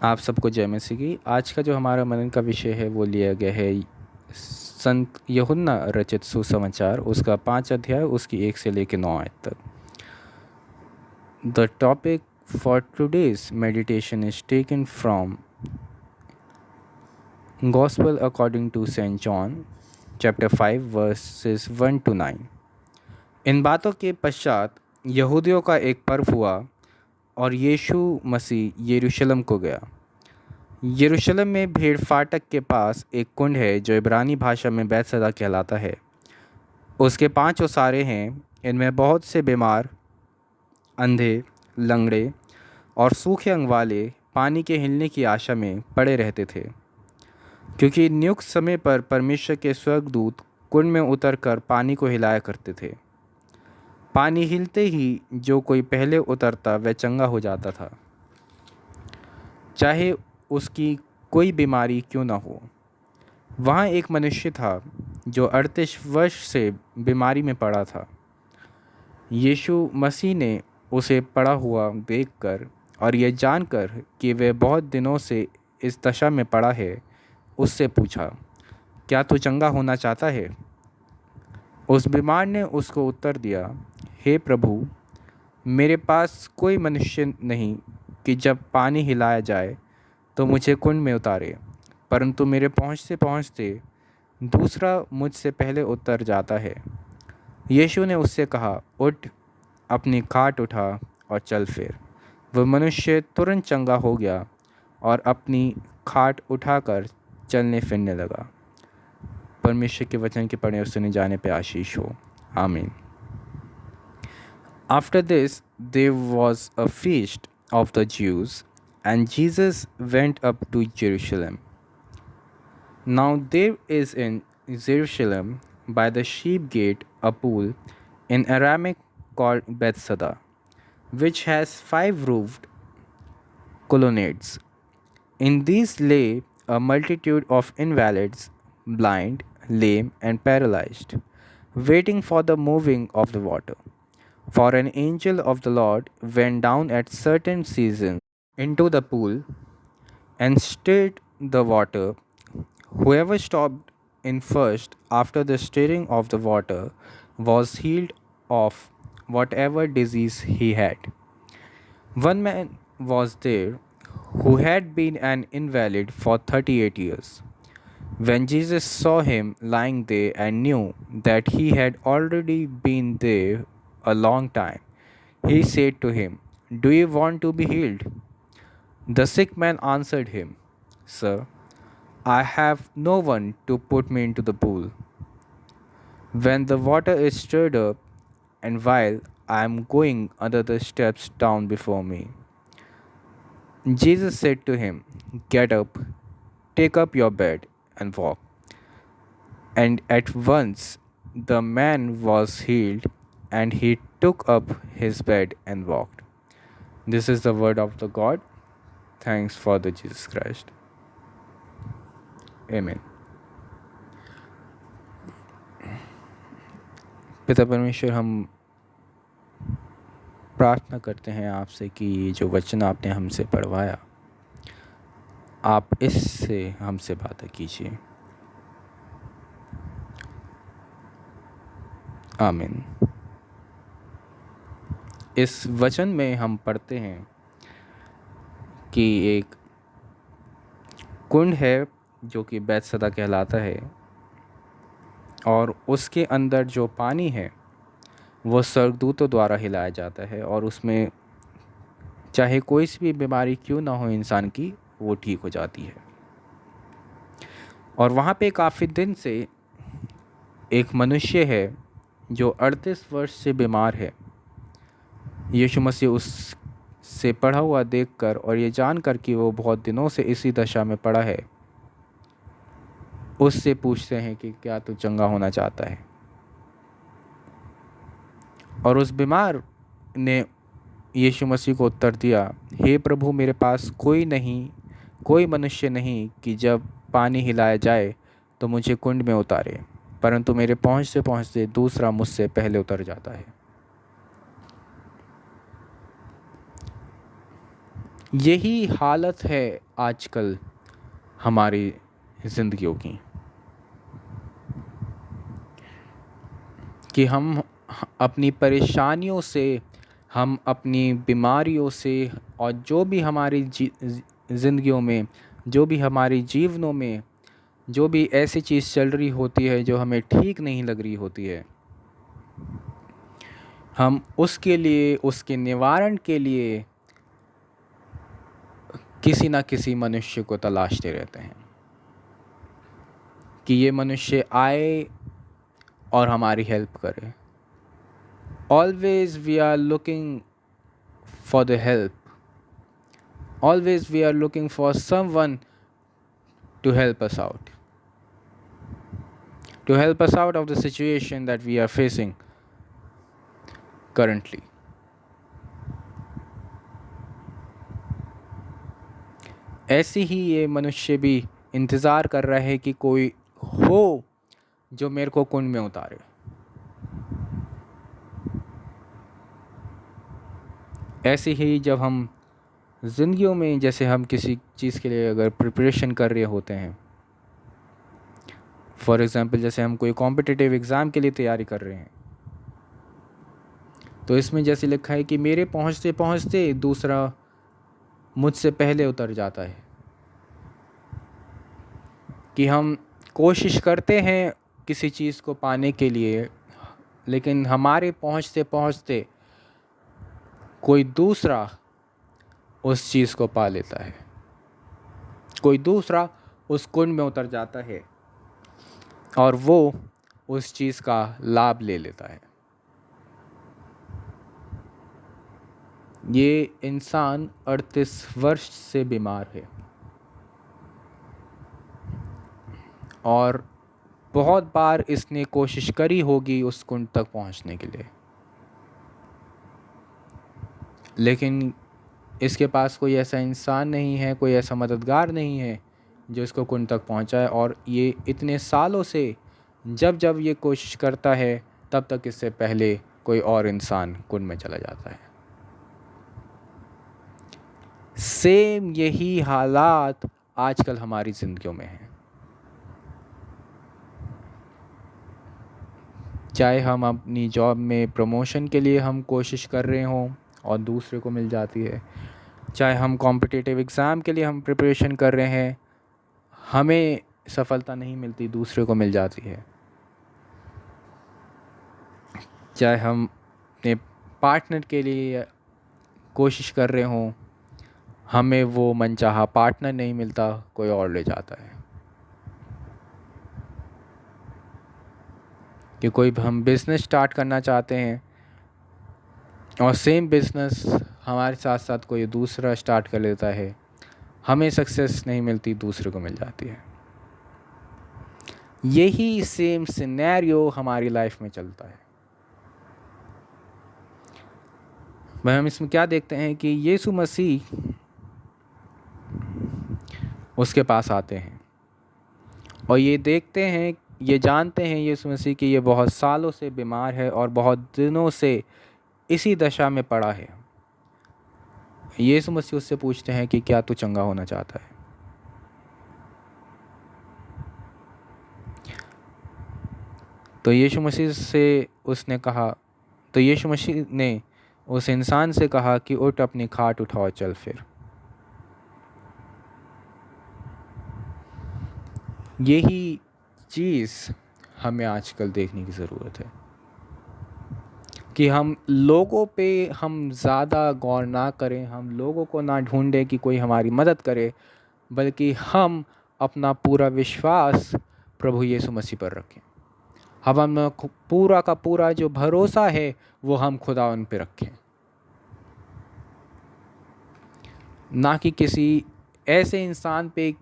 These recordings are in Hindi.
आप सबको जय मसीह की। आज का जो हमारा मनन का विषय है वो लिया गया है संत यूहन्ना रचित सुसमाचार, उसका 5 अध्याय, उसकी 1 से लेकर 9 आयत तक। The topic for today's meditation is taken from Gospel according to Saint John chapter 5 verses 1 to 9। इन बातों के पश्चात यहूदियों का एक पर्व हुआ और यीशु मसीह यरूशलेम को गया। यरूशलेम में भेड़ फाटक के पास एक कुंड है जो इब्रानी भाषा में बैतसदा कहलाता है। उसके 5 ओसारे हैं, इनमें बहुत से बीमार, अंधे, लंगड़े और सूखे अंग वाले पानी के हिलने की आशा में पड़े रहते थे, क्योंकि नियुक्त समय पर परमेश्वर के स्वर्गदूत कुंड में उतरकर पानी को हिलाया करते थे। पानी हिलते ही जो कोई पहले उतरता वह चंगा हो जाता था, चाहे उसकी कोई बीमारी क्यों न हो। वहाँ एक मनुष्य था जो 38 वर्ष से बीमारी में पड़ा था। यीशु मसीह ने उसे पड़ा हुआ देखकर और यह जानकर कि वह बहुत दिनों से इस दशा में पड़ा है, उससे पूछा, क्या तू चंगा होना चाहता है? उस बीमार ने उसको उत्तर दिया, हे प्रभु, मेरे पास कोई मनुष्य नहीं कि जब पानी हिलाया जाए तो मुझे कुंड में उतारे, परंतु मेरे पहुँचते पहुँचते दूसरा मुझसे पहले उतर जाता है। यीशु ने उससे कहा, उठ, अपनी खाट उठा और चल फिर। वह मनुष्य तुरंत चंगा हो गया और अपनी खाट उठाकर चलने फिरने लगा। परमेश्वर के वचन के पढ़ने और सुने जाने पे आशीष हो। आमीन। After this, there was a feast of the Jews, and Jesus went up to Jerusalem. Now there is in Jerusalem by the sheep gate a pool in Aramaic called Bethesda, which has 5 roofed colonnades. In these lay a multitude of invalids, blind, lame, and paralyzed, waiting for the moving of the water. For an angel of the Lord went down at certain seasons into the pool and stirred the water. Whoever stopped in first after the stirring of the water was healed of whatever disease he had. One man was there who had been an invalid for 38 years. When Jesus saw him lying there and knew that he had already been there a long time, he said to him, do you want to be healed? The sick man answered him, Sir, I have no one to put me into the pool when the water is stirred up, and while I am going, another steps down before me. Jesus said to him, get up, take up your bed, and walk. And at once the man was healed, and he took up his bed and walked. This is the word of the God. Thanks for the Jesus Christ. Amen. पिता परमेश्वर, हम प्रार्थना करते हैं आपसे कि जो वचन आपने हमसे पढ़वाया, आप इससे हमसे बातें कीजिए। आमीन। इस वचन में हम पढ़ते हैं कि एक कुंड है जो कि बैतसदा कहलाता है, और उसके अंदर जो पानी है वो स्वर्गदूतों द्वारा हिलाया जाता है, और उसमें चाहे कोई सी भी बीमारी क्यों ना हो इंसान की, वो ठीक हो जाती है। और वहाँ पे काफ़ी दिन से एक मनुष्य है जो 38 वर्ष से बीमार है। यीशु मसीह उससे पड़ा हुआ देखकर और ये जानकर कि वो बहुत दिनों से इसी दशा में पड़ा है, उससे पूछते हैं कि क्या तू चंगा होना चाहता है? और उस बीमार ने यीशु मसीह को उत्तर दिया, हे प्रभु, मेरे पास कोई मनुष्य नहीं कि जब पानी हिलाया जाए तो मुझे कुंड में उतारे, परंतु मेरे पहुँचते पहुँचते दूसरा मुझसे पहले उतर जाता है। यही हालत है आजकल हमारी ज़िंदगियों की, कि हम अपनी परेशानियों से, हम अपनी बीमारियों से, और जो भी हमारी ज़िंदगियों में, जो भी हमारी जीवनों में, जो भी ऐसी चीज़ चल रही होती है जो हमें ठीक नहीं लग रही होती है, हम उसके लिए, उसके निवारण के लिए किसी ना किसी मनुष्य को तलाशते रहते हैं कि ये मनुष्य आए और हमारी हेल्प करे। Always we are looking for the help, always we are looking for someone to help us out, to help us out of the situation that we are facing currently. ऐसे ही ये मनुष्य भी इंतज़ार कर रहा है कि कोई हो जो मेरे को कुंड में उतारे। ऐसे ही जब हम ज़िंदगियों में, जैसे हम किसी चीज़ के लिए अगर प्रिपरेशन कर रहे होते हैं, फॉर एग्ज़ाम्पल जैसे हम कोई कॉम्पिटिटिव एग्ज़ाम के लिए तैयारी कर रहे हैं, तो इसमें जैसे लिखा है कि मेरे पहुंचते पहुंचते दूसरा मुझसे पहले उतर जाता है, कि हम कोशिश करते हैं किसी चीज़ को पाने के लिए, लेकिन हमारे पहुंचते पहुंचते कोई दूसरा उस चीज़ को पा लेता है, कोई दूसरा उस कुंड में उतर जाता है और वो उस चीज़ का लाभ ले लेता है। ये इंसान 38 वर्ष से बीमार है और बहुत बार इसने कोशिश करी होगी उस कुंड तक पहुंचने के लिए, लेकिन इसके पास कोई ऐसा इंसान नहीं है, कोई ऐसा मददगार नहीं है जो इसको कुंड तक पहुंचाए। और ये इतने सालों से जब जब ये कोशिश करता है, तब तक इससे पहले कोई और इंसान कुंड में चला जाता है। सेम यही हालात आजकल हमारी ज़िंदगियों में हैं। चाहे हम अपनी जॉब में प्रमोशन के लिए हम कोशिश कर रहे हों और दूसरे को मिल जाती है, चाहे हम कॉम्पिटिटिव एग्ज़ाम के लिए हम प्रिपरेशन कर रहे हैं, हमें सफलता नहीं मिलती, दूसरे को मिल जाती है। चाहे हम अपने पार्टनर के लिए कोशिश कर रहे हों, हमें वो मनचाहा पार्टनर नहीं मिलता, कोई और ले जाता है। कि कोई हम बिज़नेस स्टार्ट करना चाहते हैं और सेम बिज़नेस हमारे साथ साथ कोई दूसरा स्टार्ट कर लेता है, हमें सक्सेस नहीं मिलती, दूसरे को मिल जाती है। यही सेम सिनेरियो हमारी लाइफ में चलता है। भाई हम इसमें क्या देखते हैं कि यीशु मसीह उसके पास आते हैं और ये देखते हैं, ये जानते हैं यीशु मसीह कि ये बहुत सालों से बीमार है और बहुत दिनों से इसी दशा में पड़ा है। यीशु मसीह उससे पूछते हैं कि क्या तू चंगा होना चाहता है? तो यीशु मसीह से उसने कहा, तो यीशु मसीह ने उस इंसान से कहा कि उठ, अपनी खाट उठाओ, चल फिर। यही चीज़ हमें आजकल देखने की ज़रूरत है कि हम लोगों पे हम ज़्यादा गौर ना करें, हम लोगों को ना ढूंढें कि कोई हमारी मदद करे, बल्कि हम अपना पूरा विश्वास प्रभु यीशु मसीह पर रखें। हम पूरा का पूरा जो भरोसा है वो हम खुदा उन पे रखें, ना कि किसी ऐसे इंसान पे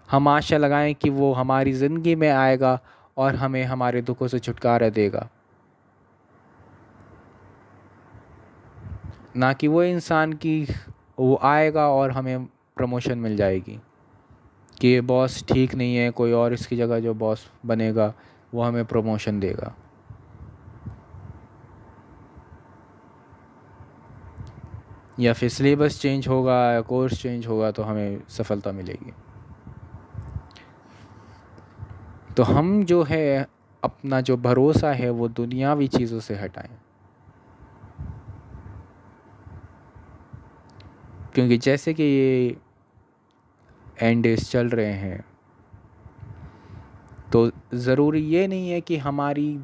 हम आशा लगाएं कि वो हमारी ज़िंदगी में आएगा और हमें हमारे दुखों से छुटकारा देगा, ना कि वो इंसान की वो आएगा और हमें प्रमोशन मिल जाएगी, कि ये बॉस ठीक नहीं है, कोई और इसकी जगह जो बॉस बनेगा वो हमें प्रमोशन देगा। या फिर सिलेबस चेंज होगा या कोर्स चेंज होगा तो हमें सफलता मिलेगी। तो हम जो है अपना जो भरोसा है वो दुनियावी चीज़ों से हटाएं, क्योंकि जैसे कि ये एंड डेज चल रहे हैं तो ज़रूरी ये नहीं है कि हमारी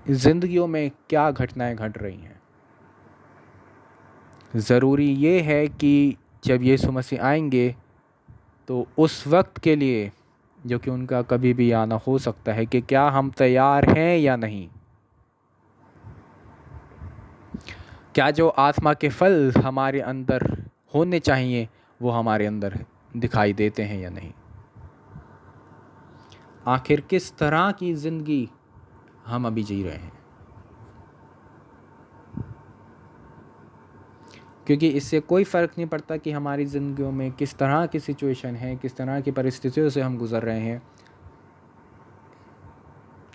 ज़िंदगियों में क्या घटनाएं घट रही हैं। ज़रूरी ये है कि जब यीशु मसीह आएंगे तो उस वक्त के लिए, जो कि उनका कभी भी आना हो सकता है, कि क्या हम तैयार हैं या नहीं। क्या जो आत्मा के फल हमारे अंदर होने चाहिए वो हमारे अंदर दिखाई देते हैं या नहीं। आखिर किस तरह की ज़िंदगी हम अभी जी रहे हैं, क्योंकि इससे कोई फ़र्क नहीं पड़ता कि हमारी ज़िंदगियों में किस तरह की सिचुएशन है, किस तरह की परिस्थितियों से हम गुज़र रहे हैं,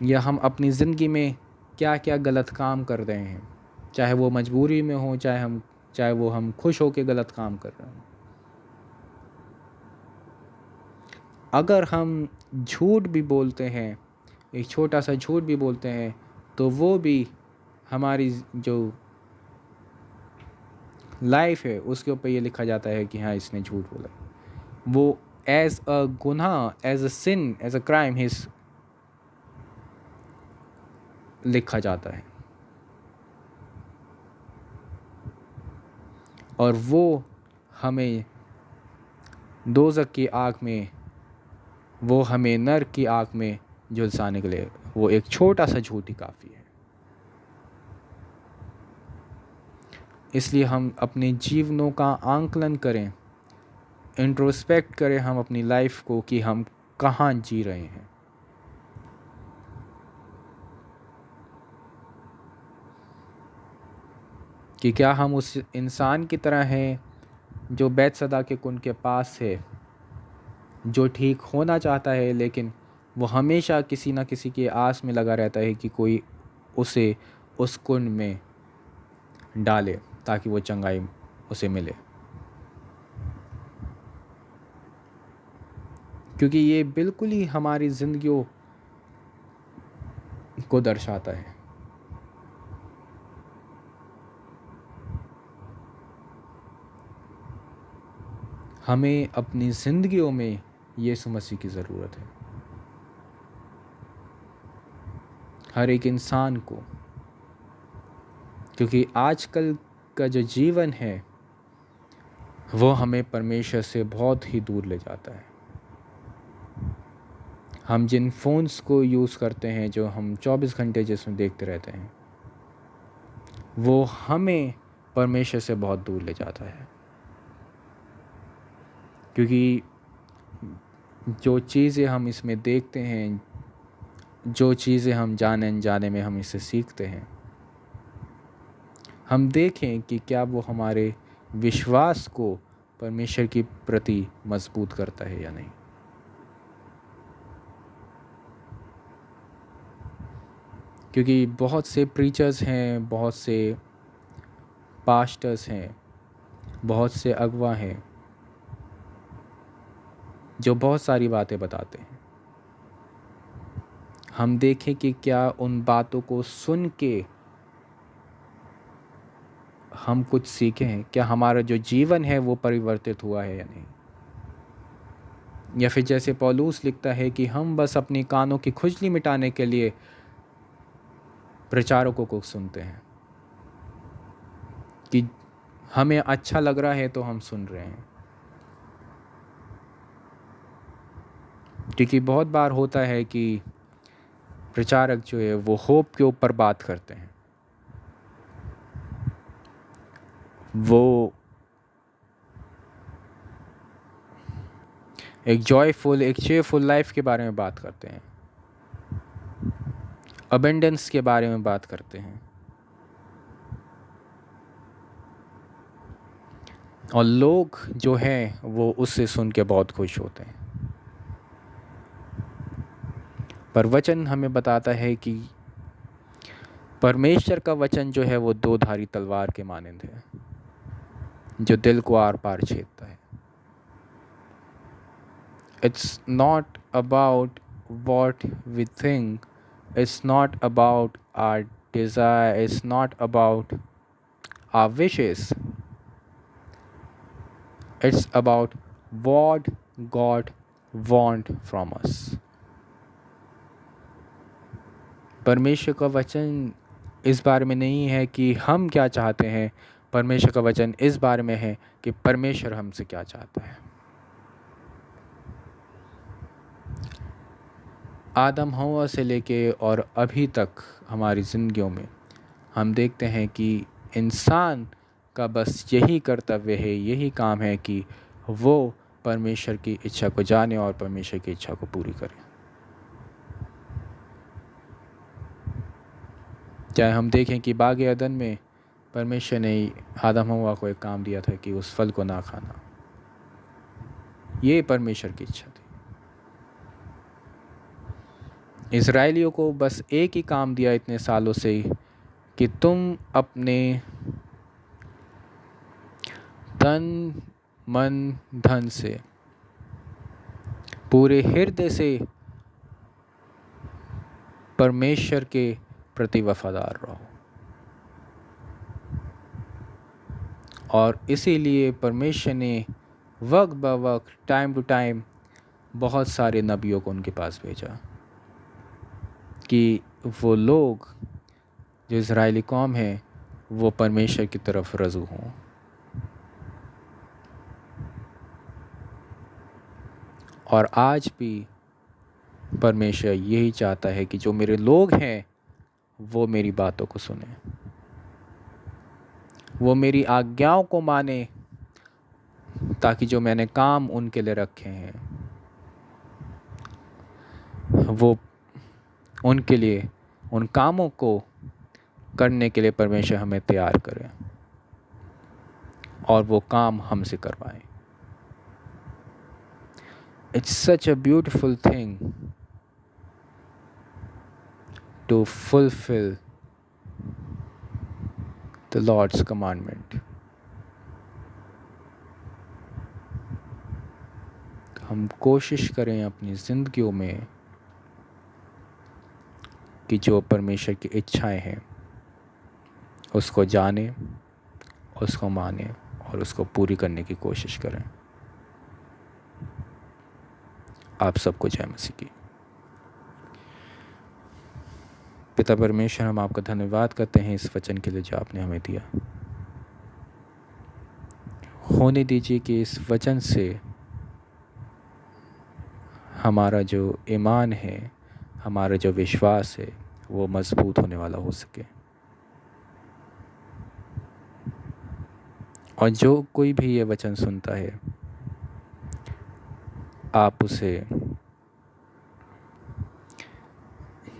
या हम अपनी ज़िंदगी में क्या क्या गलत काम कर रहे हैं, चाहे वो मजबूरी में हो, चाहे वो हम खुश हो के गलत काम कर रहे हैं। अगर हम झूठ भी बोलते हैं, एक छोटा सा झूठ भी बोलते हैं, तो वो भी हमारी जो लाइफ है उसके ऊपर ये लिखा जाता है कि हाँ इसने झूठ बोला। वो एज अ गुनाह, as a sin, as a crime हिस लिखा जाता है, और वो हमें दोज़ख की आग में, वो हमें नरक की आग में झुलसाने के लिए वो एक छोटा सा झूठ ही काफ़ी है। इसलिए हम अपने जीवनों का आंकलन करें, इंट्रोस्पेक्ट करें हम अपनी लाइफ को कि हम कहाँ जी रहे हैं। कि क्या हम उस इंसान की तरह हैं जो बैतसैदा के कुंड के पास है, जो ठीक होना चाहता है लेकिन वो हमेशा किसी न किसी की आस में लगा रहता है कि कोई उसे उस कुंड में डाले ताकि वो चंगाई उसे मिले। क्योंकि ये बिल्कुल ही हमारी ज़िंदगियों को दर्शाता है। हमें अपनी ज़िंदगियों में यीशु मसीह की ज़रूरत है, हर एक इंसान को, क्योंकि आजकल का जो जीवन है वो हमें परमेश्वर से बहुत ही दूर ले जाता है। हम जिन फ़ोन्स को यूज़ करते हैं, जो हम 24 घंटे जिसमें देखते रहते हैं, वो हमें परमेश्वर से बहुत दूर ले जाता है। क्योंकि जो चीज़ें हम इसमें देखते हैं, जो चीज़ें हम जाने अनजाने में हम इसे सीखते हैं, हम देखें कि क्या वो हमारे विश्वास को परमेश्वर के प्रति मजबूत करता है या नहीं। क्योंकि बहुत से प्रीचर्स हैं, बहुत से पास्टर्स हैं, बहुत से अगवा हैं जो बहुत सारी बातें बताते हैं। हम देखें कि क्या उन बातों को सुन के हम कुछ सीखे हैं, क्या हमारा जो जीवन है वो परिवर्तित हुआ है या नहीं। या फिर जैसे पौलुस लिखता है कि हम बस अपनी कानों की खुजली मिटाने के लिए प्रचारकों को सुनते हैं, कि हमें अच्छा लग रहा है तो हम सुन रहे हैं। क्योंकि बहुत बार होता है कि प्रचारक जो है वो होप के ऊपर बात करते हैं, वो एक जॉयफुल, एक चेयरफुल लाइफ के बारे में बात करते हैं, अबेंडेंस के बारे में बात करते हैं, और लोग जो हैं वो उससे सुन के बहुत खुश होते हैं। पर वचन हमें बताता है कि परमेश्वर का वचन जो है वो दो धारी तलवार के मानंद है। जो दिल को आर पार छेदता है। It's not about what we think, it's not about our desire, it's not about our wishes, it's about what God want from us. परमेश्वर का वचन इस बारे में नहीं है कि हम क्या चाहते हैं, परमेश्वर का वचन इस बारे में है कि परमेश्वर हमसे क्या चाहता है। आदम हव्वा से लेके और अभी तक हमारी ज़िंदगियों में हम देखते हैं कि इंसान का बस यही कर्तव्य है, यही काम है कि वो परमेश्वर की इच्छा को जाने और परमेश्वर की इच्छा को पूरी करे। चाहे हम देखें कि बाग़ अदन में परमेश्वर ने आदम हव्वा को एक काम दिया था कि उस फल को ना खाना, ये परमेश्वर की इच्छा थी। इज़राइलियों को बस एक ही काम दिया इतने सालों से कि तुम अपने तन मन धन से पूरे हृदय से परमेश्वर के प्रति वफादार रहो। और इसीलिए परमेश्वर ने वक्त ब वक्त टाइम टू टाइम बहुत सारे नबियों को उनके पास भेजा कि वो लोग जो इज़राइली कौम है वो परमेश्वर की तरफ रजू हों। और आज भी परमेश्वर यही चाहता है कि जो मेरे लोग हैं वो मेरी बातों को सुने, वो मेरी आज्ञाओं को माने, ताकि जो मैंने काम उनके लिए रखे हैं वो उनके लिए उन कामों को करने के लिए परमेश्वर हमें तैयार करे और वो काम हमसे करवाए। It's such a beautiful thing to fulfill the Lord's commandment. तो हम कोशिश करें अपनी ज़िंदगियों में कि जो परमेश्वर की इच्छाएं हैं उसको जाने, उसको माने और उसको पूरी करने की कोशिश करें। आप सबको जय मसीह की। पिता परमेश्वर, हम आपका धन्यवाद करते हैं इस वचन के लिए जो आपने हमें दिया। होने दीजिए कि इस वचन से हमारा जो ईमान है, हमारा जो विश्वास है वो मजबूत होने वाला हो सके। और जो कोई भी ये वचन सुनता है आप उसे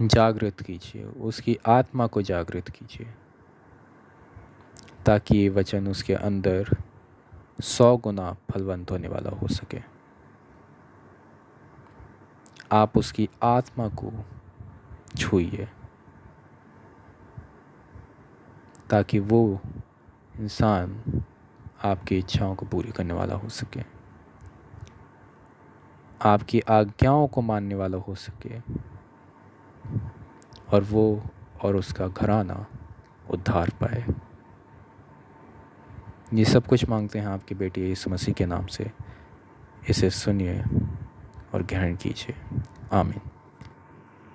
जागृत कीजिए, उसकी आत्मा को जागृत कीजिए, ताकि ये वचन उसके अंदर 100 गुना फलवंत होने वाला हो सके। आप उसकी आत्मा को छूइए ताकि वो इंसान आपकी इच्छाओं को पूरी करने वाला हो सके, आपकी आज्ञाओं को मानने वाला हो सके और वो और उसका घराना उद्धार पाए। ये सब कुछ मांगते हैं आपके बेटे यीशु मसीह के नाम से। इसे सुनिए और ग्रहण कीजिए। आमीन।